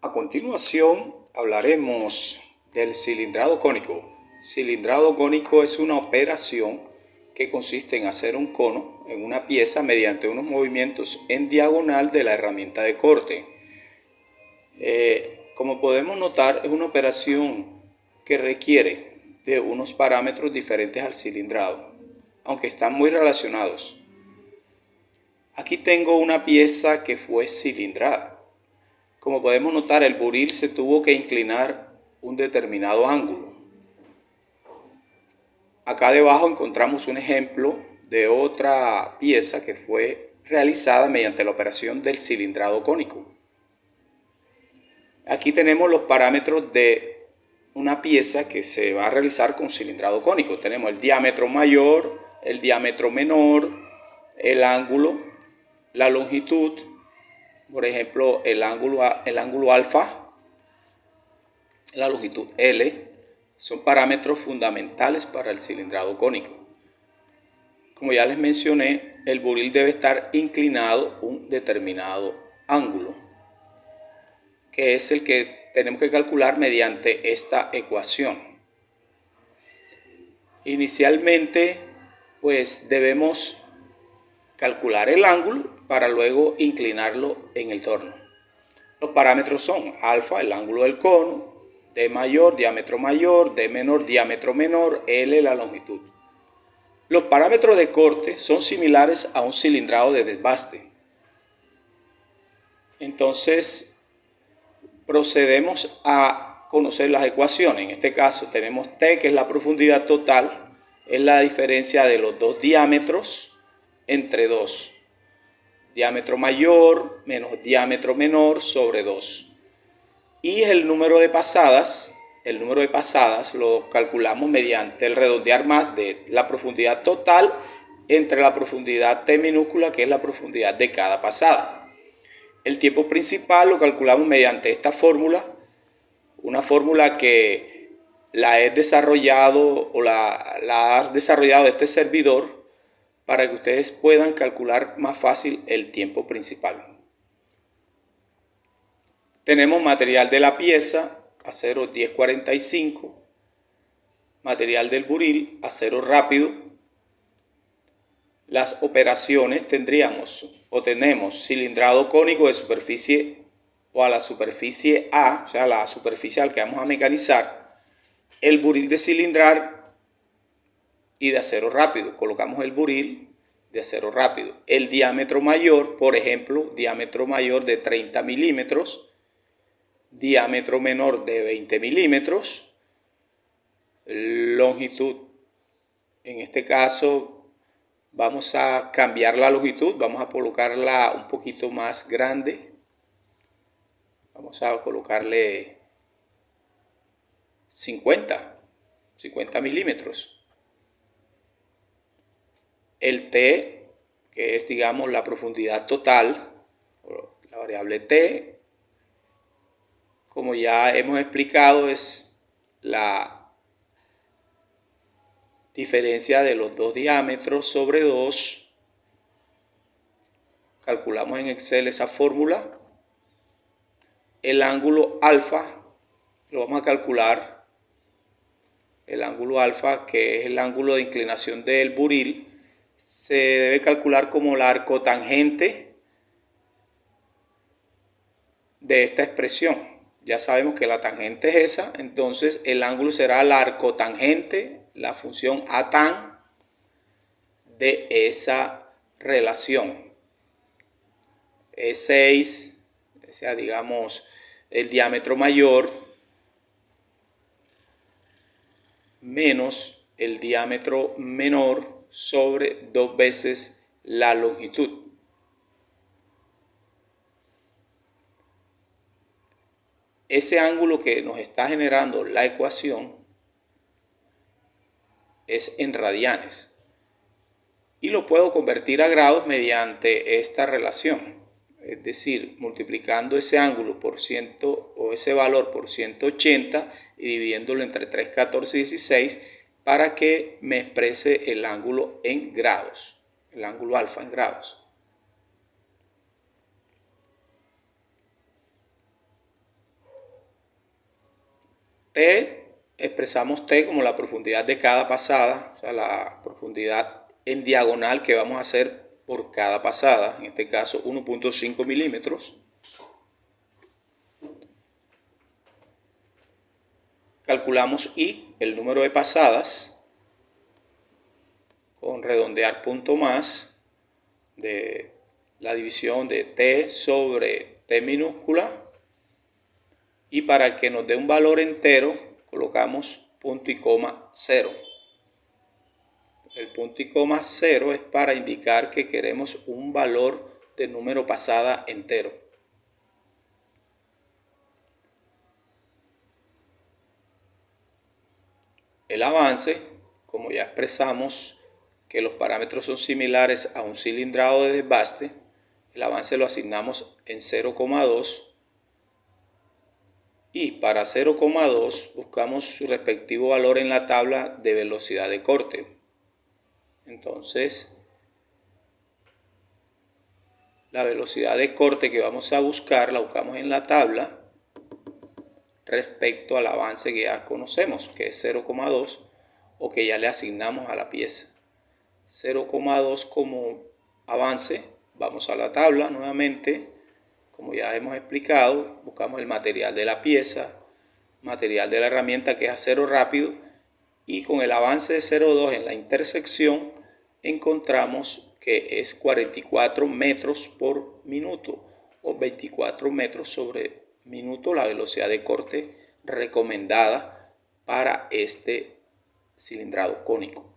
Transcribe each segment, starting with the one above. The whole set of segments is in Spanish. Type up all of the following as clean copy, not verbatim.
A continuación hablaremos del cilindrado cónico. Cilindrado cónico es una operación que consiste en hacer un cono en una pieza mediante unos movimientos en diagonal de la herramienta de corte. Como podemos notar, es una operación que requiere de unos parámetros diferentes al cilindrado, aunque están muy relacionados. Aquí tengo una pieza que fue cilindrada. Como podemos notar, el buril se tuvo que inclinar un determinado ángulo. Acá debajo encontramos un ejemplo de otra pieza que fue realizada mediante la operación del cilindrado cónico. Aquí tenemos los parámetros de una pieza que se va a realizar con cilindrado cónico. Tenemos el diámetro mayor, el diámetro menor, el ángulo, la longitud, por ejemplo, el ángulo alfa, la longitud L, son parámetros fundamentales para el cilindrado cónico. Como ya les mencioné, el buril debe estar inclinado un determinado ángulo, que es el que tenemos que calcular mediante esta ecuación. Inicialmente, pues debemos calcular el ángulo para luego inclinarlo en el torno. Los parámetros son alfa, el ángulo del cono, D mayor, diámetro mayor, D menor, diámetro menor, L, la longitud. Los parámetros de corte son similares a un cilindrado de desbaste. Entonces, procedemos a conocer las ecuaciones. En este caso tenemos T, que es la profundidad total, es la diferencia de los dos diámetros entre 2. Diámetro mayor menos diámetro menor sobre 2. Y el número de pasadas lo calculamos mediante el redondear más de la profundidad total entre la profundidad T minúscula, que es la profundidad de cada pasada. El tiempo principal lo calculamos mediante esta fórmula, una fórmula que la he desarrollado o la ha desarrollado este servidor para que ustedes puedan calcular más fácil el tiempo principal. Tenemos material de la pieza, acero 1045, material del buril, acero rápido. Las operaciones tenemos cilindrado cónico de superficie o a la superficie A, o sea, la superficie al que vamos a mecanizar, el buril de cilindrar y de acero rápido. Colocamos el buril de acero rápido. El diámetro mayor, por ejemplo, diámetro mayor de 30 milímetros, diámetro menor de 20 milímetros, longitud, en este caso vamos a cambiar la longitud, vamos a colocarla un poquito más grande, vamos a colocarle 50 milímetros. El T, que es, digamos, la profundidad total, la variable T, como ya hemos explicado, es la diferencia de los dos diámetros sobre 2. Calculamos en Excel esa fórmula. El ángulo alfa lo vamos a calcular. El ángulo alfa, que es el ángulo de inclinación del buril, se debe calcular como la arcotangente de esta expresión. Ya sabemos que la tangente es esa, entonces el ángulo será la arcotangente, la función a tan de esa relación. E6, o sea, digamos, el diámetro mayor menos el diámetro menor sobre 2 veces la longitud. Ese ángulo que nos está generando la ecuación es en radianes y lo puedo convertir a grados mediante esta relación, es decir, multiplicando ese ángulo por 100 o ese valor por 180 y dividiéndolo entre 3, 14 y 16 para que me exprese el ángulo en grados, el ángulo alfa en grados. T, expresamos T como la profundidad de cada pasada, o sea, la profundidad en diagonal que vamos a hacer por cada pasada, en este caso 1.5 milímetros. Calculamos I, el número de pasadas, con redondear punto más de la división de T sobre T minúscula. Y para que nos dé un valor entero, colocamos punto y coma 0. El punto y coma 0 es para indicar que queremos un valor de número pasada entero. El avance, como ya expresamos que los parámetros son similares a un cilindrado de desbaste, el avance lo asignamos en 0,2 y para 0,2 buscamos su respectivo valor en la tabla de velocidad de corte. Entonces, la velocidad de corte que vamos a buscar la buscamos en la tabla respecto al avance que ya conocemos, que es 0,2 o que ya le asignamos a la pieza. 0,2 como avance, vamos a la tabla nuevamente, como ya hemos explicado, buscamos el material de la pieza, material de la herramienta que es acero rápido, y con el avance de 0,2 en la intersección encontramos que es 44 metros por minuto o 24 metros sobre minuto la velocidad de corte recomendada para este cilindrado cónico.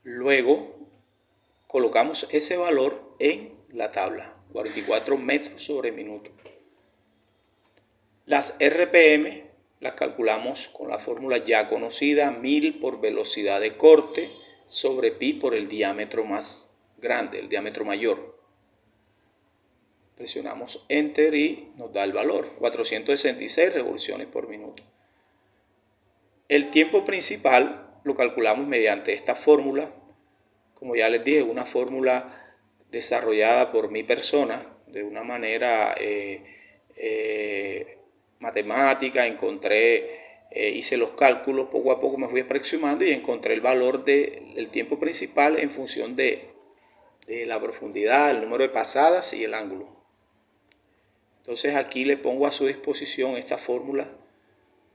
Luego colocamos ese valor en la tabla, 44 metros sobre minuto. Las RPM las calculamos con la fórmula ya conocida, 1000 por velocidad de corte sobre pi por el diámetro más grande, el diámetro mayor. Presionamos Enter y nos da el valor, 466 revoluciones por minuto. El tiempo principal lo calculamos mediante esta fórmula. Como ya les dije, una fórmula desarrollada por mi persona de una manera matemática. Hice los cálculos, poco a poco me fui aproximando y encontré el valor del tiempo principal en función de la profundidad, el número de pasadas y el ángulo. Entonces aquí le pongo a su disposición esta fórmula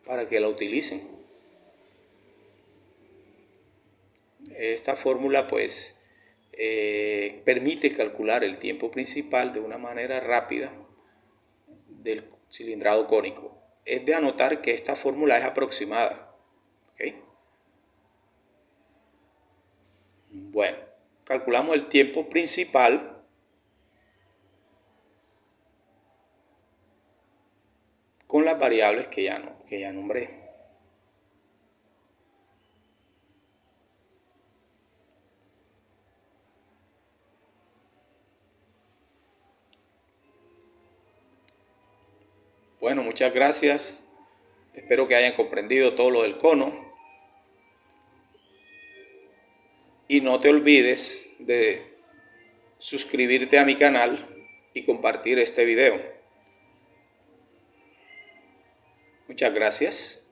para que la utilicen. Esta fórmula pues permite calcular el tiempo principal de una manera rápida del cilindrado cónico. Es de anotar que esta fórmula es aproximada. ¿Okay? Bueno, calculamos el tiempo principal con las variables que ya nombré. Bueno, muchas gracias. Espero que hayan comprendido todo lo del cono. Y no te olvides de suscribirte a mi canal y compartir este video. Muchas gracias.